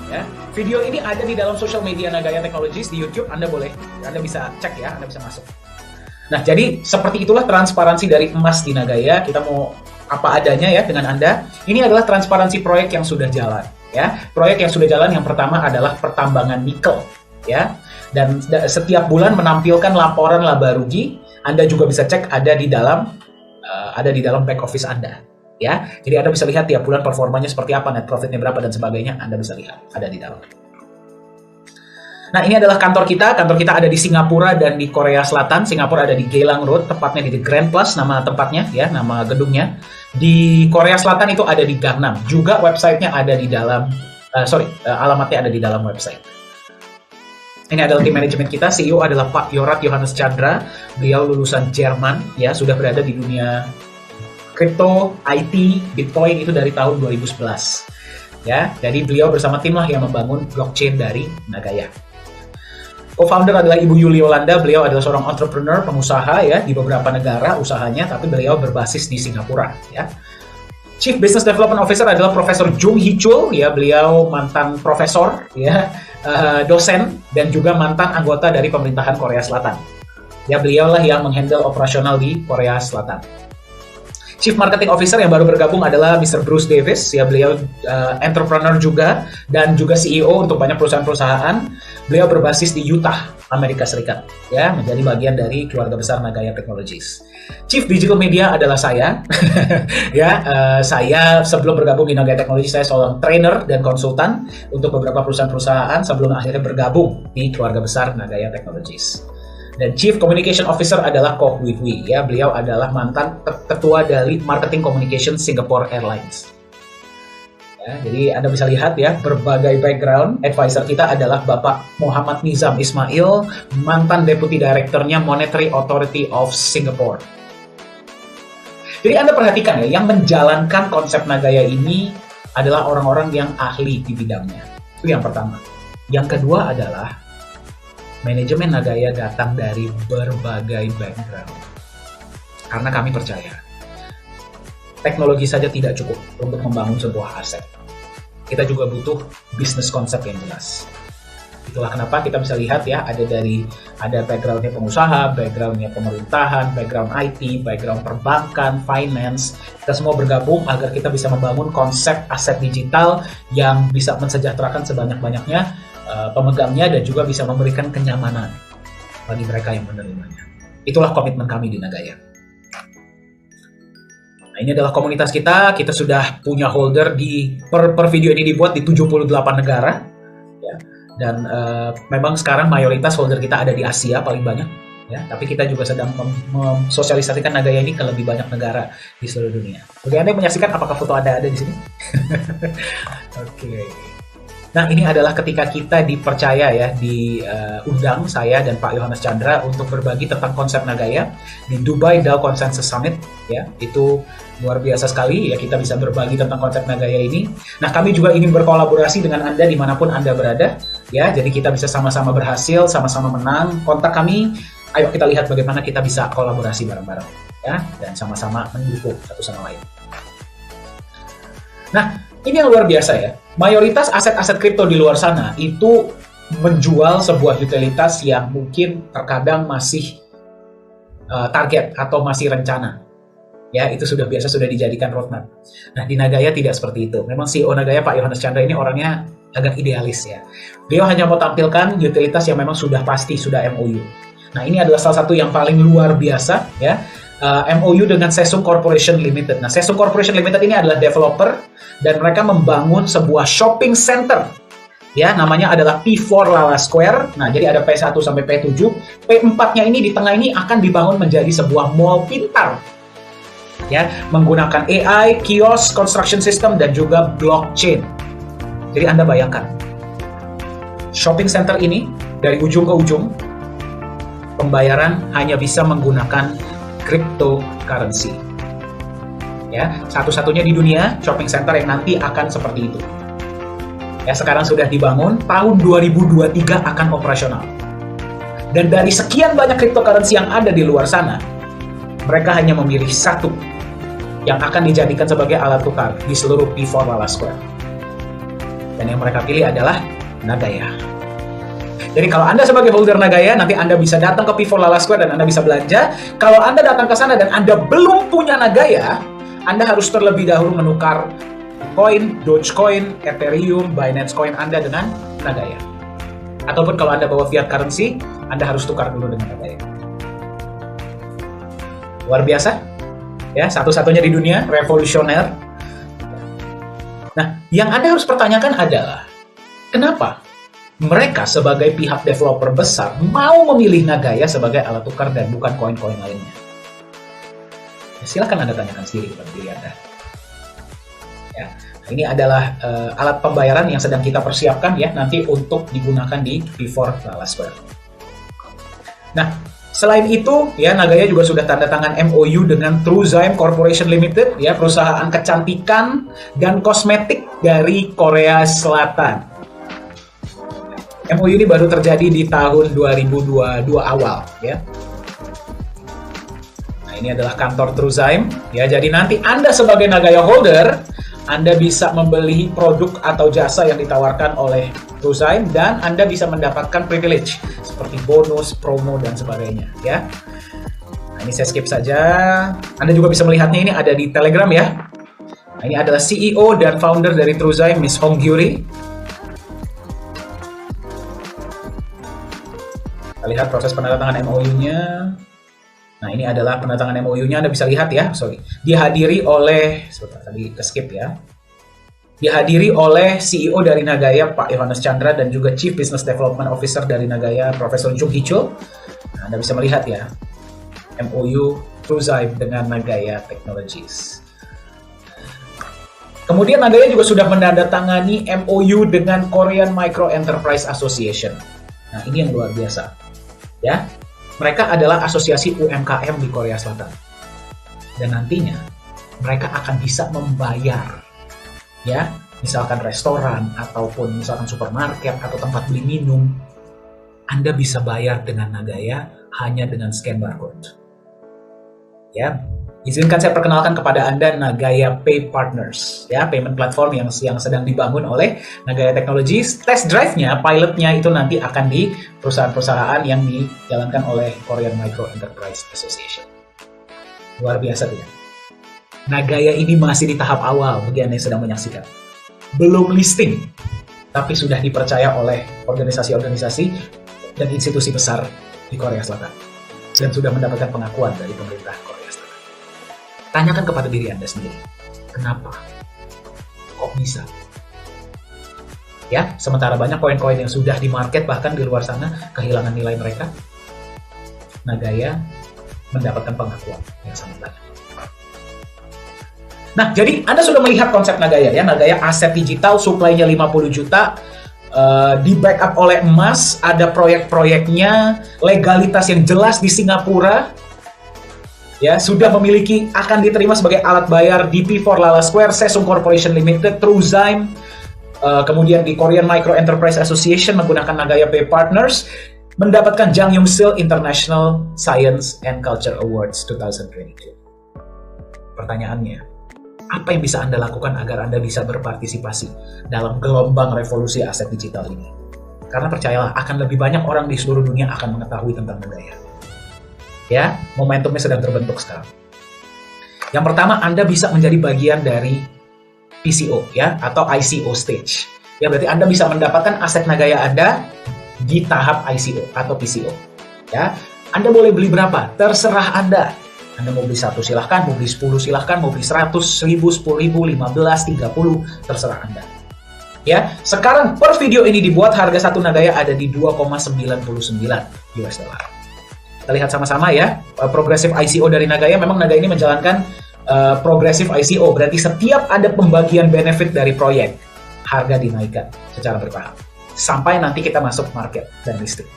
Ya, video ini ada di dalam social media Nagaya Technologies di YouTube. Anda bisa cek ya, Anda bisa masuk. Nah, jadi seperti itulah transparansi dari emas di Nagaya. Kita mau apa adanya ya dengan Anda. Ini adalah transparansi proyek yang sudah jalan ya. Proyek yang sudah jalan yang pertama adalah pertambangan nikel ya. Dan setiap bulan menampilkan laporan laba rugi. Anda juga bisa cek ada di dalam back office Anda. Ya, jadi Anda bisa lihat tiap bulan performanya seperti apa, net profitnya berapa dan sebagainya. Anda bisa lihat ada di dalam. Nah, ini adalah kantor kita. Kantor kita ada di Singapura dan di Korea Selatan. Singapura ada di Geylang Road, tepatnya di The Grand Plus nama tempatnya ya, nama gedungnya. Di Korea Selatan itu ada di Gangnam. Juga websitenya ada di dalam, alamatnya ada di dalam website. Ini adalah tim manajemen kita. CEO adalah Pak Yorat Johannes Chandra. Beliau lulusan Jerman ya, sudah berada di dunia kripto, IT, Bitcoin itu dari tahun 2011. Ya, jadi beliau bersama tim lah yang membangun blockchain dari Nagaya. Co-founder adalah Ibu Yuli Yolanda. Beliau adalah seorang entrepreneur, pengusaha ya di beberapa negara usahanya, tapi beliau berbasis di Singapura ya. Chief Business Development Officer adalah Profesor Jung Hee Chul ya, beliau mantan profesor ya, dosen dan juga mantan anggota dari pemerintahan Korea Selatan. Ya, beliaulah yang menghandle operasional di Korea Selatan. Chief Marketing Officer yang baru bergabung adalah Mr. Bruce Davis, ya beliau entrepreneur juga dan juga CEO untuk banyak perusahaan-perusahaan. Beliau berbasis di Utah, Amerika Serikat, ya menjadi bagian dari keluarga besar Nagaya Technologies. Chief Digital Media adalah saya, ya saya sebelum bergabung di Nagaya Technologies saya seorang trainer dan konsultan untuk beberapa perusahaan-perusahaan sebelum akhirnya bergabung di keluarga besar Nagaya Technologies. Dan Chief Communication Officer adalah Koh Hui Hui, ya beliau adalah mantan ketua dari Marketing Communication Singapore Airlines. Ya, jadi Anda bisa lihat ya berbagai background. Advisor kita adalah Bapak Muhammad Nizam Ismail, mantan Deputy Directornya Monetary Authority of Singapore. Jadi Anda perhatikan ya, yang menjalankan konsep Nagaya ini adalah orang-orang yang ahli di bidangnya. Itu yang pertama. Yang kedua adalah manajemen Nagaya datang dari berbagai background. Karena kami percaya, teknologi saja tidak cukup untuk membangun sebuah aset. Kita juga butuh bisnis konsep yang jelas. Itulah kenapa kita bisa lihat ya, ada backgroundnya pengusaha, backgroundnya pemerintahan, background IT, background perbankan, finance. Kita semua bergabung agar kita bisa membangun konsep aset digital yang bisa mensejahterakan sebanyak-banyaknya pemegangnya dan juga bisa memberikan kenyamanan bagi mereka yang menerimanya. Itulah komitmen kami di Nagaya. Nah, ini adalah komunitas kita. Kita sudah punya holder di per video ini dibuat di 78 negara. Ya. Dan memang sekarang mayoritas holder kita ada di Asia paling banyak. Ya, tapi kita juga sedang mensosialisasikan Nagaya ini ke lebih banyak negara di seluruh dunia. Bagi Anda yang menyaksikan, apakah foto Anda ada di sini? Oke. Nah, ini adalah ketika kita dipercaya ya, diundang saya dan Pak Johannes Chandra untuk berbagi tentang konsep Nagaya di Dubai DAO Consensus Summit. Ya, itu luar biasa sekali ya, kita bisa berbagi tentang konsep Nagaya ini. Nah, kami juga ingin berkolaborasi dengan Anda dimanapun Anda berada. Ya, jadi kita bisa sama-sama berhasil, sama-sama menang. Kontak kami, ayo kita lihat bagaimana kita bisa kolaborasi bareng-bareng. Ya, dan sama-sama mendukung satu sama lain. Nah, ini yang luar biasa ya. Mayoritas aset-aset kripto di luar sana itu menjual sebuah utilitas yang mungkin terkadang masih target atau masih rencana. Ya, itu sudah dijadikan roadmap. Nah, di Nagaya tidak seperti itu. Memang CEO Nagaya Pak Johannes Chandra ini orangnya agak idealis ya. Beliau hanya mau tampilkan utilitas yang memang sudah pasti, sudah MOU. Nah, ini adalah salah satu yang paling luar biasa ya. MOU dengan Sesung Corporation Limited. Nah, Sesung Corporation Limited ini adalah developer dan mereka membangun sebuah shopping center. Ya, namanya adalah P4 Lala Square. Nah, jadi ada P1 sampai P7. P4-nya ini di tengah ini akan dibangun menjadi sebuah mall pintar. Ya, menggunakan AI, kios, construction system, dan juga blockchain. Jadi Anda bayangkan, shopping center ini dari ujung ke ujung, pembayaran hanya bisa menggunakan cryptocurrency. Ya, satu-satunya di dunia shopping center yang nanti akan seperti itu. Ya, sekarang sudah dibangun, tahun 2023 akan operasional. Dan dari sekian banyak cryptocurrency yang ada di luar sana, mereka hanya memilih satu yang akan dijadikan sebagai alat tukar di seluruh P4 Lala Square. Dan yang mereka pilih adalah Nagaya. Jadi kalau Anda sebagai holder Nagaya, nanti Anda bisa datang ke P4 Lala Square dan Anda bisa belanja. Kalau Anda datang ke sana dan Anda belum punya Nagaya, Anda harus terlebih dahulu menukar Coin, Dogecoin, Ethereum, Binance Coin Anda dengan Nagaya. Ataupun kalau Anda bawa fiat currency, Anda harus tukar dulu dengan Nagaya. Luar biasa, ya, satu-satunya di dunia, revolusioner. Nah, yang Anda harus pertanyakan adalah, kenapa mereka sebagai pihak developer besar mau memilih Nagaya sebagai alat tukar dan bukan koin-koin lainnya? Ya, silakan Anda tanyakan sendiri kepada diri Anda. Ya, ini adalah alat pembayaran yang sedang kita persiapkan ya nanti untuk digunakan di P4 Lala Square. Nah, selain itu ya Nagaya juga sudah tanda tangan MOU dengan Truezyme Corporation Limited ya, perusahaan kecantikan dan kosmetik dari Korea Selatan. MOU ini baru terjadi di tahun 2022 awal ya. Nah, ini adalah kantor Truezyme ya. Jadi nanti Anda sebagai Nagaya holder, Anda bisa membeli produk atau jasa yang ditawarkan oleh Truezyme dan Anda bisa mendapatkan privilege seperti bonus, promo, dan sebagainya ya. Nah, ini saya skip saja. Anda juga bisa melihatnya, ini ada di Telegram ya. Nah, ini adalah CEO dan founder dari Truezyme, Miss Hong Gyuri. Kita lihat proses penandatangan MOU-nya. Nah, ini adalah penandatangan MOU-nya, Anda bisa lihat ya, dihadiri oleh, tadi ke skip ya, dihadiri oleh CEO dari Nagaya, Pak Yohanes Chandra, dan juga Chief Business Development Officer dari Nagaya, Profesor Jung Hee-chul. Nah, Anda bisa melihat ya, MOU Truezyme dengan Nagaya Technologies. Kemudian Nagaya juga sudah menandatangani MOU dengan Korean Micro Enterprise Association. Nah, ini yang luar biasa ya. Mereka adalah asosiasi UMKM di Korea Selatan. Dan nantinya mereka akan bisa membayar ya, misalkan restoran ataupun misalkan supermarket atau tempat beli minum. Anda bisa bayar dengan Nagaya hanya dengan scan barcode. Ya, izinkan saya perkenalkan kepada Anda Nagaya Pay Partners ya, payment platform yang sedang dibangun oleh Nagaya Technologies. Test drive-nya, pilot-nya itu nanti akan di perusahaan-perusahaan yang dijalankan oleh Korean Micro Enterprise Association. Luar biasa tidak? Nagaya ini masih di tahap awal bagi Anda yang sedang menyaksikan. Belum listing, tapi sudah dipercaya oleh organisasi-organisasi dan institusi besar di Korea Selatan. Dan sudah mendapatkan pengakuan dari pemerintah Korea Selatan. Tanyakan kepada diri Anda sendiri, kenapa? Kok bisa? Ya, sementara banyak koin-koin yang sudah di market bahkan di luar sana kehilangan nilai mereka, Nagaya mendapatkan pengakuan yang sangat banyak. Nah, jadi Anda sudah melihat konsep Nagaya ya, Nagaya aset digital, supply-nya 50 juta, di backup oleh emas, ada proyek-proyeknya, legalitas yang jelas di Singapura, ya, sudah memiliki, akan diterima sebagai alat bayar di P4 Lala Square, Sesung Corporation Limited, Truezyme, kemudian di Korean Micro Enterprise Association menggunakan Nagaya Pay Partners, mendapatkan Jang Young-sil International Science and Culture Awards 2022. Pertanyaannya, apa yang bisa Anda lakukan agar Anda bisa berpartisipasi dalam gelombang revolusi aset digital ini? Karena percayalah, akan lebih banyak orang di seluruh dunia akan mengetahui tentang Nagaya. Ya, momentumnya sedang terbentuk sekarang. Yang pertama, Anda bisa menjadi bagian dari PCO ya, atau ICO stage. Ya, berarti Anda bisa mendapatkan aset Nagaya Anda di tahap ICO atau PCO. Ya, Anda boleh beli berapa? Terserah Anda. Anda mau beli 1 silahkan, mau beli 10 silahkan, mau beli 100, 1000, 10.000, 15, 30, terserah Anda. Ya, sekarang per video ini dibuat harga satu Nagaya ada di 2,99 US dollar. Kita lihat sama-sama ya, progressive ICO dari Nagaya. Memang Nagaya ini menjalankan progressive ICO, berarti setiap ada pembagian benefit dari proyek, harga dinaikkan secara bertahap sampai nanti kita masuk market dan listing.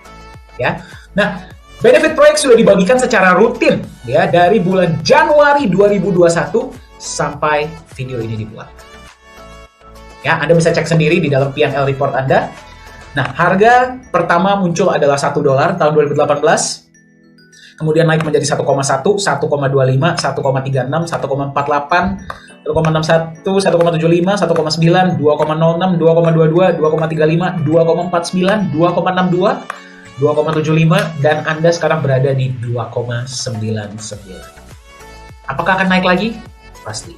Ya, nah benefit proyek sudah dibagikan secara rutin ya dari bulan Januari 2021 sampai video ini dibuat. Ya, Anda bisa cek sendiri di dalam P&L report Anda. Nah, harga pertama muncul adalah $1 tahun 2018. Kemudian naik menjadi 1,1, 1,25, 1,36, 1,48, 1,61, 1,75, 1,9, 2,06, 2,22, 2,35, 2,49, 2,62, 2,75, dan Anda sekarang berada di 2,99. Apakah akan naik lagi? Pasti.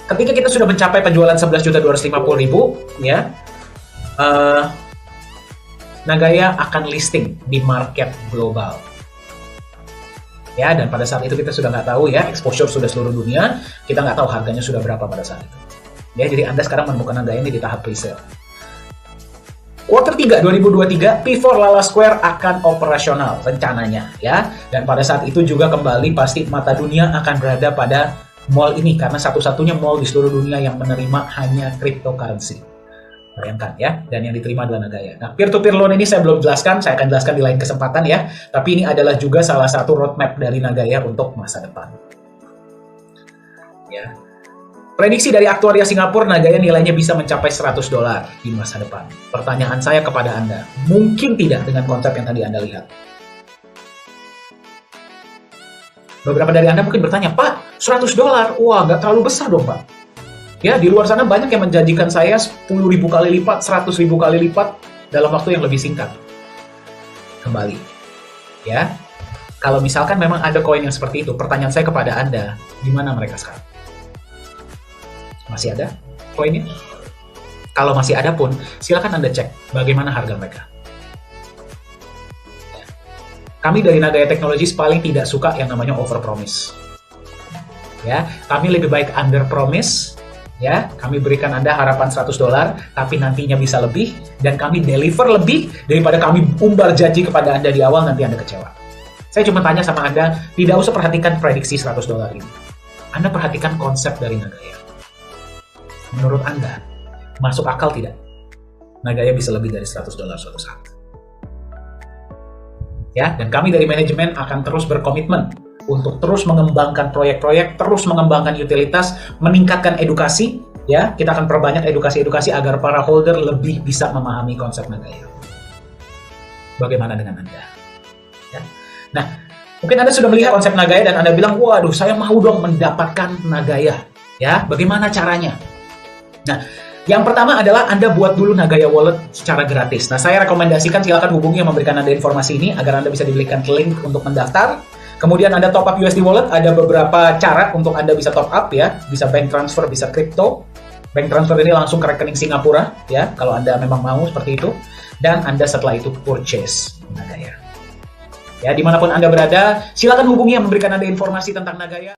Ketika kita sudah mencapai penjualan 11.250.000, ya, Nagaya akan listing di market global. Ya, dan pada saat itu kita sudah nggak tahu ya, exposure sudah seluruh dunia, kita nggak tahu harganya sudah berapa pada saat itu. Ya, jadi Anda sekarang menemukan Nagaya ini di tahap pre-sale. Quarter 3 2023, P4 Lala Square akan operasional rencananya, ya. Dan pada saat itu juga kembali pasti mata dunia akan berada pada mall ini karena satu-satunya mall di seluruh dunia yang menerima hanya cryptocurrency. Bayangkan ya, dan yang diterima adalah Nagaya. Nah, peer-to-peer loan ini saya belum jelaskan, saya akan jelaskan di lain kesempatan ya. Tapi ini adalah juga salah satu roadmap dari Nagaya untuk masa depan. Ya. Prediksi dari aktuaria Singapura, Nagaya nilainya bisa mencapai $100 di masa depan. Pertanyaan saya kepada Anda, mungkin tidak dengan konsep yang tadi Anda lihat? Beberapa dari Anda mungkin bertanya, Pak, $100? Wah, nggak terlalu besar dong, Pak. Ya, di luar sana banyak yang menjanjikan saya 10.000 kali lipat, 100.000 kali lipat dalam waktu yang lebih singkat. Kembali. Ya, kalau misalkan memang ada koin yang seperti itu, pertanyaan saya kepada Anda, di mana mereka sekarang? Masih ada koinnya? Kalau masih ada pun, silakan Anda cek bagaimana harga mereka. Kami dari Nagaya Technologies paling tidak suka yang namanya overpromise. Ya, kami lebih baik under promise. Ya, kami berikan Anda harapan $100, tapi nantinya bisa lebih, dan kami deliver lebih daripada kami umbar janji kepada Anda di awal, nanti Anda kecewa. Saya cuma tanya sama Anda, tidak usah perhatikan prediksi $100 ini. Anda perhatikan konsep dari Nagaya. Menurut Anda, masuk akal tidak? Nagaya bisa lebih dari $100 suatu saat. Ya, dan kami dari manajemen akan terus berkomitmen untuk terus mengembangkan proyek-proyek, terus mengembangkan utilitas, meningkatkan edukasi, ya. Kita akan perbanyak edukasi-edukasi agar para holder lebih bisa memahami konsep Nagaya. Bagaimana dengan Anda? Ya. Nah, mungkin Anda sudah melihat konsep Nagaya dan Anda bilang, waduh, saya mau dong mendapatkan Nagaya. Ya, bagaimana caranya? Nah, yang pertama adalah Anda buat dulu Nagaya Wallet secara gratis. Nah, saya rekomendasikan silakan hubungi yang memberikan Anda informasi ini agar Anda bisa diberikan link untuk mendaftar. Kemudian Anda top up USD Wallet, ada beberapa cara untuk Anda bisa top up ya. Bisa bank transfer, bisa crypto. Bank transfer ini langsung ke rekening Singapura ya, kalau Anda memang mau seperti itu. Dan Anda setelah itu purchase Nagaya. Ya, dimanapun Anda berada, silakan hubungi yang memberikan Anda informasi tentang Nagaya.